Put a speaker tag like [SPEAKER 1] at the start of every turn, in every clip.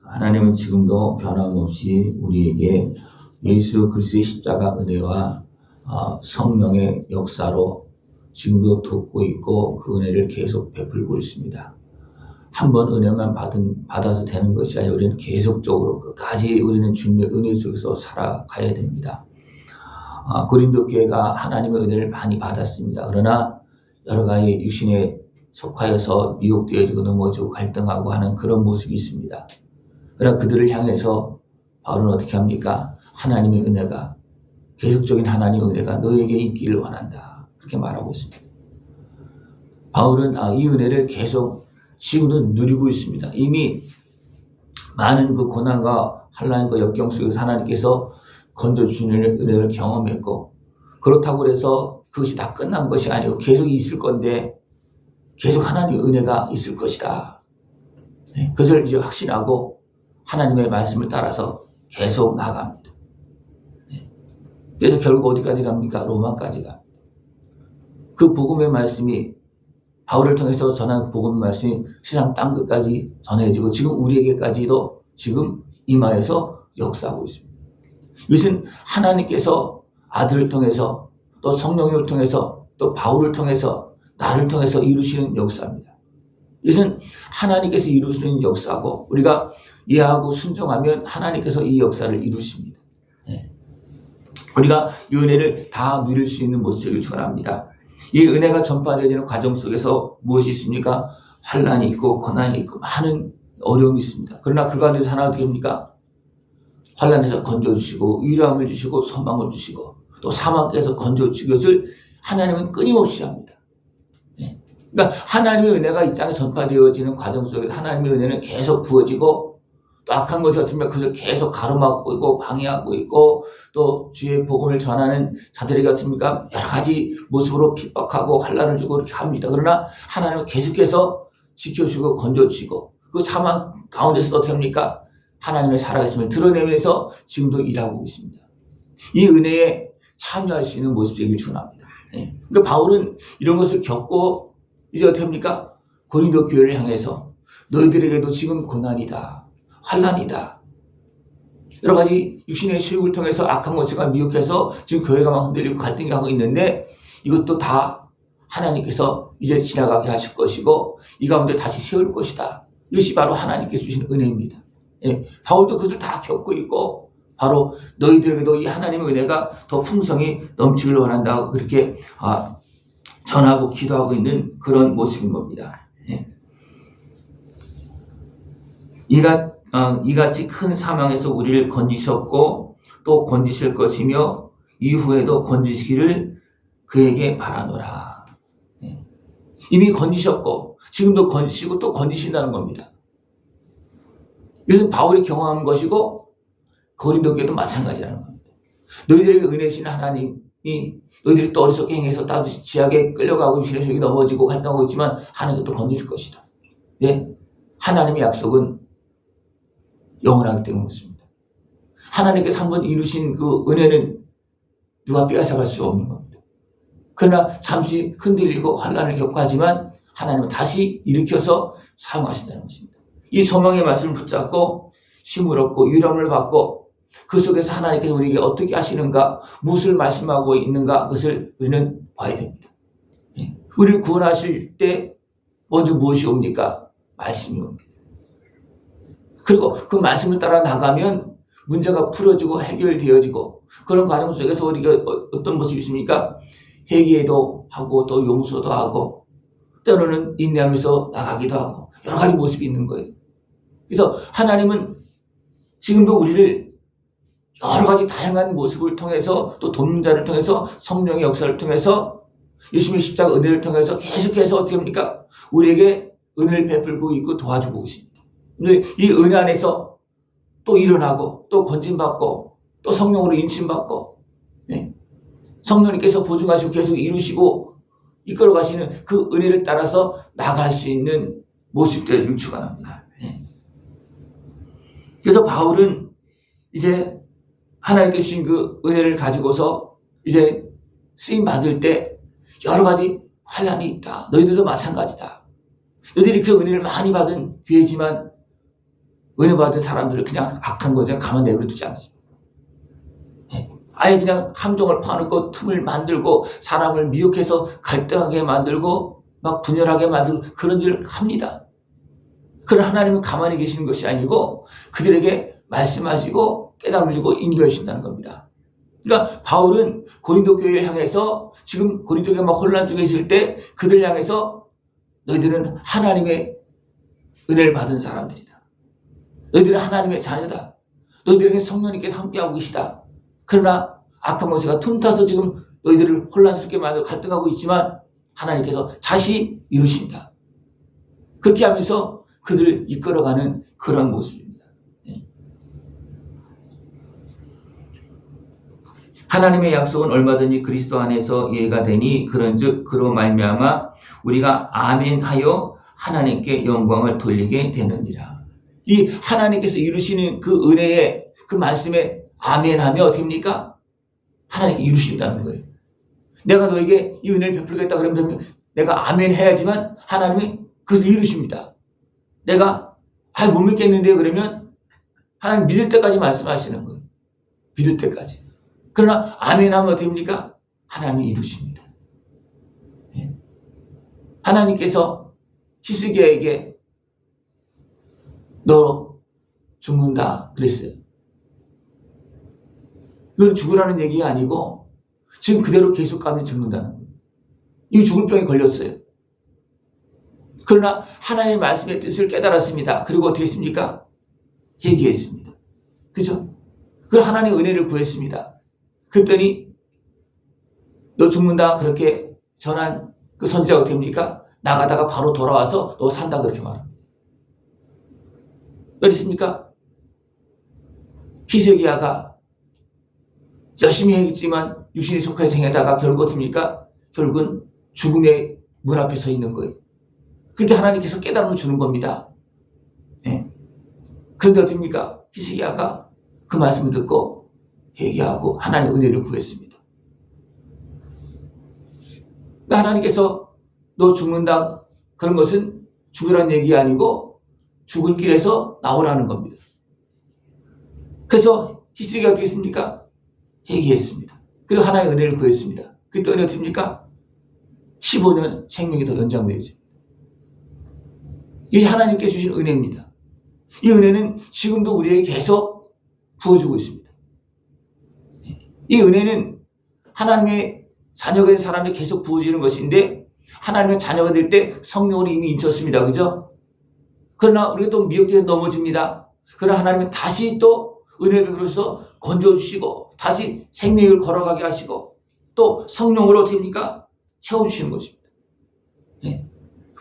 [SPEAKER 1] 하나님은 지금도 변함없이 우리에게 예수 그리스도의 십자가 은혜와 성령의 역사로 지금도 돕고 있고 그 은혜를 계속 베풀고 있습니다. 한 번 은혜만 받아서 되는 것이 아니라 우리는 계속적으로 끝까지 우리는 주님의 은혜 속에서 살아가야 됩니다. 고린도 교회가 하나님의 은혜를 많이 받았습니다. 그러나 여러 가지 육신에 속하여서 미혹되어지고 넘어지고 갈등하고 하는 그런 모습이 있습니다. 그러나 그들을 향해서 바울은 어떻게 합니까? 하나님의 은혜가, 계속적인 하나님의 은혜가 너에게 있기를 원한다. 그렇게 말하고 있습니다. 바울은 이 은혜를 계속 지금도 누리고 있습니다. 이미 많은 그 고난과 환난과 역경 속에서 하나님께서 건져주시는 은혜를 경험했고, 그렇다고 해서 그것이 다 끝난 것이 아니고 계속 있을 건데 계속 하나님의 은혜가 있을 것이다. 그것을 이제 확신하고 하나님의 말씀을 따라서 계속 나아갑니다. 그래서 결국 어디까지 갑니까? 로마까지 갑니다. 그 복음의 말씀이 바울을 통해서 전한 복음의 말씀이 세상 땅끝까지 전해지고 지금 우리에게까지도 지금 임하여서 역사하고 있습니다. 이것은 하나님께서 아들을 통해서 또 성령을 통해서 또 바울을 통해서 나를 통해서 이루시는 역사입니다. 이것은 하나님께서 이루시는 역사고 우리가 이해하고 순종하면 하나님께서 이 역사를 이루십니다. 우리가 이 은혜를 다 누릴 수 있는 모습을 축원합니다. 이 은혜가 전파되어지는 과정 속에서 무엇이 있습니까? 환난이 있고 고난이 있고 많은 어려움이 있습니다. 그러나 그 가운데서 하나 어떻게 합니까? 환난에서 건져주시고 위로함을 주시고 소망을 주시고 또 사망에서 건져주시고 것을 하나님은 끊임없이 합니다. 그러니까 하나님의 은혜가 이 땅에 전파되어지는 과정 속에서 하나님의 은혜는 계속 부어지고 또 악한 것이 없으면 그것을 계속 가로막고 있고 방해하고 있고 또 주의 복음을 전하는 자들에게 어떻습니까? 여러 가지 모습으로 핍박하고 환난을 주고 그렇게 합니다. 그러나 하나님은 계속해서 지켜주시고 건져주시고 그 사망 가운데서도 어떻게 합니까? 하나님의 살아계심을 드러내면서 지금도 일하고 있습니다. 이 은혜에 참여할 수 있는 모습들을 축원합니다. 그러니까 바울은 이런 것을 겪고 이제 어떻게 합니까? 고린도 교회를 향해서 너희들에게도 지금 고난이다. 환난이다. 여러 가지 육신의 수욕을 통해서 악한 것과 미혹해서 지금 교회가 막 흔들리고 갈등이 하고 있는데 이것도 다 하나님께서 이제 지나가게 하실 것이고 이 가운데 다시 세울 것이다. 이것이 바로 하나님께서 주신 은혜입니다. 바울도 그것을 다 겪고 있고 바로 너희들에게도 이 하나님의 은혜가 더 풍성히 넘치길 원한다고 그렇게 전하고 기도하고 있는 그런 모습인 겁니다. 이같이 큰 사망에서 우리를 건지셨고 또 건지실 것이며 이후에도 건지시기를 그에게 바라노라. 이미 건지셨고 지금도 건지시고 또 건지신다는 겁니다. 이것은 바울이 경험한 것이고 고린도 교회도 마찬가지라는 겁니다. 너희들에게 은혜신 하나님이 너희들이 또 어리석게 행해서 다 지하게 끌려가고 유신의 넘어지고 갈등하고 있지만 하나님도 또 건지실 것이다. 하나님의 약속은 영원하기 때문에 그렇습니다. 하나님께서 한번 이루신 그 은혜는 누가 빼앗아갈 수 없는 겁니다. 그러나 잠시 흔들리고 환난을 겪고 하지만 하나님은 다시 일으켜서 사용하신다는 것입니다. 이 소망의 말씀을 붙잡고 힘을 얻고 위로함을 받고 그 속에서 하나님께서 우리에게 어떻게 하시는가, 무엇을 말씀하고 있는가 그것을 우리는 봐야 됩니다. 우리를 구원하실 때 먼저 무엇이 옵니까? 말씀이 옵니다. 그리고 그 말씀을 따라 나가면 문제가 풀어지고 해결되어지고 그런 과정 속에서 우리가 어떤 모습이 있습니까? 회개도 하고 또 용서도 하고 때로는 인내하면서 나가기도 하고 여러 가지 모습이 있는 거예요. 그래서 하나님은 지금도 우리를 여러 가지 다양한 모습을 통해서 또 돕는 자를 통해서 성령의 역사를 통해서 예수님의 십자가 은혜를 통해서 계속해서 어떻게 합니까? 우리에게 은혜를 베풀고 있고 도와주고 있습니다. 이 은혜 안에서 또 일어나고 또 건진받고 또 성령으로 임신받고 성령님께서 보증하시고 계속 이루시고 이끌어 가시는 그 은혜를 따라서 나갈 수 있는 모습들을 축원합니다. 그래서 바울은 이제 하나님께 주신 그 은혜를 가지고서 이제 쓰임 받을 때 여러 가지 환난이 있다. 너희들도 마찬가지다. 너희들이 그 은혜를 많이 받은 교회지만 은혜 받은 사람들을 그냥 악한 것에 가만 내버려두지 않습니다. 아예 그냥 함정을 파놓고 틈을 만들고 사람을 미혹해서 갈등하게 만들고 막 분열하게 만들고 그런 일을 합니다. 그러나 하나님은 가만히 계시는 것이 아니고 그들에게 말씀하시고 깨달음을 주고 인도하신다는 겁니다. 그러니까 바울은 고린도 교회를 향해서 지금 고린도 교회가 막 혼란 중에 있을 때 그들 향해서 너희들은 하나님의 은혜를 받은 사람들이다. 너희들은 하나님의 자녀다. 너희들에게 성령님께서 함께하고 계시다. 그러나 악한 모세가 틈타서 지금 너희들을 혼란스럽게 만들고 갈등하고 있지만 하나님께서 다시 이루신다. 그렇게 하면서 그들을 이끌어가는 그런 모습입니다. 하나님의 약속은 얼마든지 그리스도 안에서 이해가 되니 그런즉 그로 말미암아 우리가 아멘하여 하나님께 영광을 돌리게 되느니라. 이 하나님께서 이루시는 그 은혜의 그 말씀에 아멘하면 어떻게 됩니까? 하나님께 이루신다는 거예요. 내가 너에게 이 은혜를 베풀겠다 그러면 내가 아멘 해야지만 하나님이 그것을 이루십니다. 내가 못 믿겠는데 그러면 하나님 믿을 때까지 말씀하시는 거예요. 믿을 때까지. 그러나 아멘 하면 어떻게 됩니까? 하나님이 이루십니다. 하나님께서 히스기야에게 너 죽는다 그랬어요. 이건 죽으라는 얘기가 아니고 지금 그대로 계속 가면 죽는다는 거예요. 이미 죽을 병에 걸렸어요. 그러나 하나님의 말씀의 뜻을 깨달았습니다. 그리고 어떻게 했습니까? 회개했습니다. 그죠? 그리고 하나님의 은혜를 구했습니다. 그랬더니 너 죽는다 그렇게 전한 그 선지자가 어떻게 합니까? 나가다가 바로 돌아와서 너 산다 그렇게 말합니다. 그렇습니까? 히스기야가 열심히 했지만 육신이 속해서 행하다가 결국 어떻습니까? 결국은 죽음의 문 앞에 서 있는 거예요. 그런데 하나님께서 깨달음을 주는 겁니다. 그런데 어떻습니까? 히스기야가 그 말씀을 듣고 회개하고 하나님의 은혜를 구했습니다. 하나님께서 너 죽는다 그런 것은 죽으라는 얘기 아니고 죽을 길에서 나오라는 겁니다. 그래서 히스기야가 어떻게 했습니까? 회개했습니다. 그리고 하나님의 은혜를 구했습니다. 그때 은혜 어떻습니까? 15년 생명이 더 연장되어집니다. 이게 하나님께서 주신 은혜입니다. 이 은혜는 지금도 우리에게 계속 부어주고 있습니다. 이 은혜는 하나님의 자녀가 된 사람에게 계속 부어지는 것인데 하나님의 자녀가 될 때 성령으로 이미 인쳤습니다. 그죠? 그러나 우리가 또 미혹돼서 넘어집니다. 그러나 하나님은 다시 또 은혜 베풀어서 건져주시고 다시 생명을 걸어가게 하시고 또 성령으로 어떻게 합니까? 채워주시는 것입니다.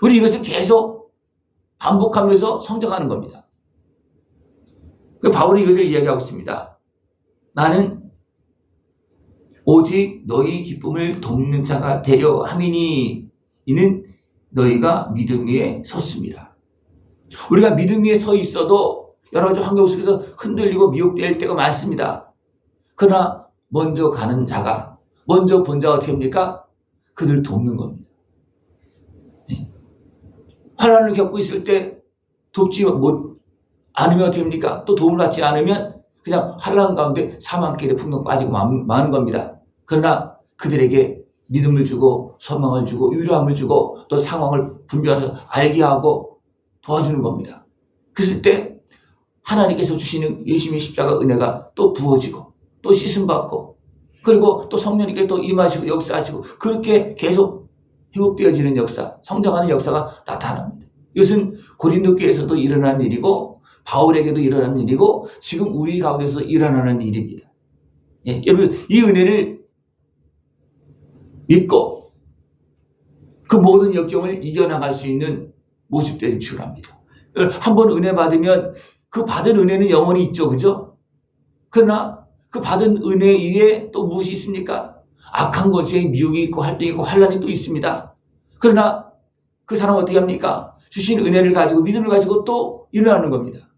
[SPEAKER 1] 우리 이것을 계속 반복하면서 성장하는 겁니다. 바울이 이것을 이야기하고 있습니다. 나는 오직 너희 기쁨을 돕는 자가 되려 함이니 이는 너희가 믿음 위에 섰습니다. 우리가 믿음 위에 서 있어도 여러 가지 환경 속에서 흔들리고 미혹될 때가 많습니다. 그러나 먼저 가는 자가 먼저 본 자가 어떻게 합니까? 그들 돕는 겁니다. 환난을 겪고 있을 때 돕지 않으면 어떻게 합니까? 또 도움을 받지 않으면 그냥 환난 가운데 사망길에 풍덩 빠지고 마는 겁니다. 그러나 그들에게 믿음을 주고 소망을 주고 위로함을 주고 또 상황을 분별해서 알게 하고 도와주는 겁니다. 그랬을 때 하나님께서 주시는 예수님의 십자가 은혜가 또 부어지고 또 씻음받고 그리고 또 성령님께 또 임하시고 역사하시고 그렇게 계속 회복되어지는 역사, 성장하는 역사가 나타납니다. 이것은 고린도 교회에서도 일어난 일이고 바울에게도 일어난 일이고 지금 우리 가운데서 일어나는 일입니다. 여러분 이 은혜를 믿고 그 모든 역경을 이겨나갈 수 있는 모습들이 필요합니다. 한번 은혜 받으면 그 받은 은혜는 영원히 있죠. 그죠? 그러나 그 받은 은혜 위에 또 무엇이 있습니까? 악한 것에 미혹이 있고 활동이 있고 환란이 또 있습니다. 그러나 그 사람은 어떻게 합니까? 주신 은혜를 가지고 믿음을 가지고 또 일어나는 겁니다.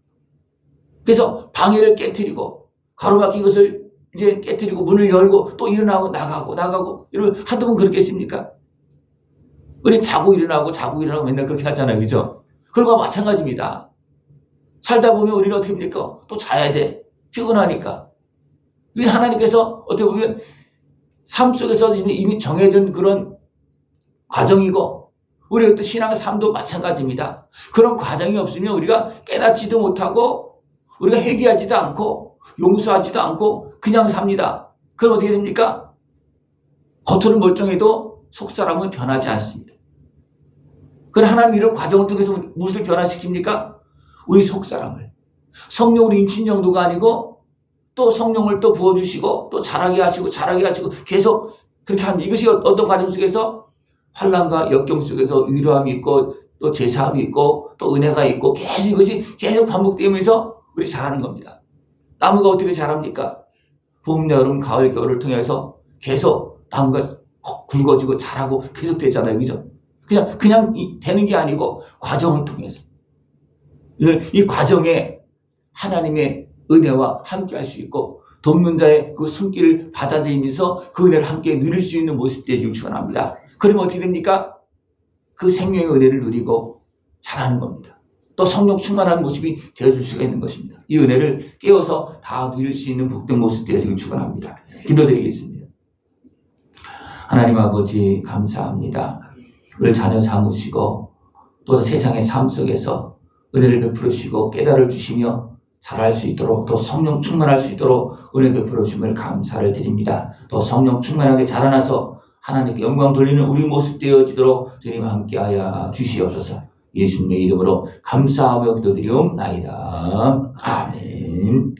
[SPEAKER 1] 그래서 방해를 깨트리고 가로막힌 것을 이제 깨트리고 문을 열고 또 일어나고 나가고 이러면 한두 번 그렇게 했습니까? 우리 자고 일어나고 맨날 그렇게 하잖아요. 그죠? 그런 거와 마찬가지입니다. 살다 보면 우리는 어떻게 합니까? 또 자야 돼. 피곤하니까. 이 하나님께서 어떻게 보면 삶 속에서 이미 정해진 그런 과정이고, 우리의 또 신앙의 삶도 마찬가지입니다. 그런 과정이 없으면 우리가 깨닫지도 못하고, 우리가 회개하지도 않고, 용서하지도 않고, 그냥 삽니다. 그럼 어떻게 됩니까? 겉으로는 멀쩡해도 속사람은 변하지 않습니다. 그럼 하나님 이런 과정을 통해서 무엇을 변화시킵니까? 우리 속사람을. 성령으로 인친 정도가 아니고, 또 성령을 또 부어주시고, 또 자라게 하시고, 계속 그렇게 합니다. 이것이 어떤 과정 속에서 환난과 역경 속에서 위로함이 있고, 또 제사함이 있고, 또 은혜가 있고, 계속 이것이 계속 반복되면서 우리 자라는 겁니다. 나무가 어떻게 자랍니까? 봄, 여름, 가을, 겨울을 통해서 계속 나무가 굵어지고 자라고 계속 되잖아요. 그죠? 그냥 되는 게 아니고 과정을 통해서. 이 과정에 하나님의 은혜와 함께 할 수 있고, 돕는 자의 그 손길을 받아들이면서 그 은혜를 함께 누릴 수 있는 모습 되기를 축원합니다. 그러면 어떻게 됩니까? 그 생명의 은혜를 누리고 자라는 겁니다. 또 성령 충만한 모습이 되어줄 수가 있는 것입니다. 이 은혜를 깨워서 다 누릴 수 있는 복된 모습 되어지길 축원합니다. 기도드리겠습니다. 하나님 아버지 감사합니다. 우리 자녀 삼으시고 또 세상의 삶 속에서 은혜를 베풀어 주시고 깨달아 주시며 잘할 수 있도록, 또 성령 충만할 수 있도록 은혜 베풀어 주심을 감사를 드립니다. 또 성령 충만하게 자라나서 하나님께 영광 돌리는 우리 모습 되어지도록 주님 함께하여 주시옵소서. 예수님의 이름으로 감사하며 기도드리옵나이다. 아멘.